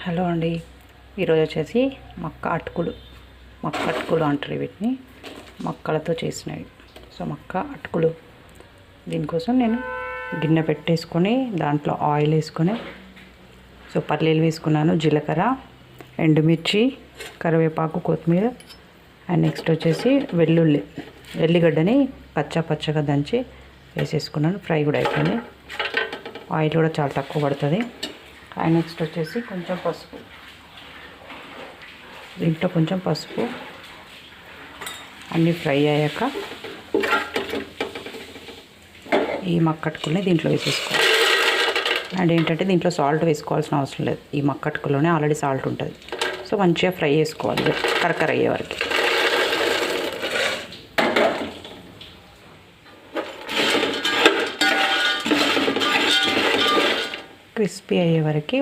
Hello అండి. ఈరోజు వచ్చేసి మక్క అటుకులు అంటారు వీటిని. మక్కలతో చేసినవి. సో మక్క అటుకులు, దీనికోసం నేను గిన్నె పెట్టేసుకొని దాంట్లో ఆయిల్ వేసుకొని, సో పల్లీలు వేసుకున్నాను, జీలకర్ర, ఎండుమిర్చి, కరివేపాకు, కొత్తిమీర అండ్ నెక్స్ట్ వచ్చేసి వెల్లిగడ్డని పచ్చగా దంచి వేసేసుకున్నాను. ఫ్రై కూడా అయిపోయింది. ఆయిల్ కూడా చాలా తక్కువ పడుతుంది. అండ్ నెక్స్ట్ వచ్చేసి కొంచెం పసుపు, దీంట్లో కొంచెం పసుపు అన్నీ ఫ్రై అయ్యాక ఈ మక్కటుకుల్ని దీంట్లో వేసేసుకోవాలి. అండ్ ఏంటంటే దీంట్లో సాల్ట్ వేసుకోవాల్సిన అవసరం లేదు, ఈ మక్కటుకుల్లోనే ఆల్రెడీ సాల్ట్ ఉంటుంది. సో మంచిగా ఫ్రై చేసుకోవాలి కరకర అయ్యే వరకు. క్రిస్పీ అయ్యే వరకు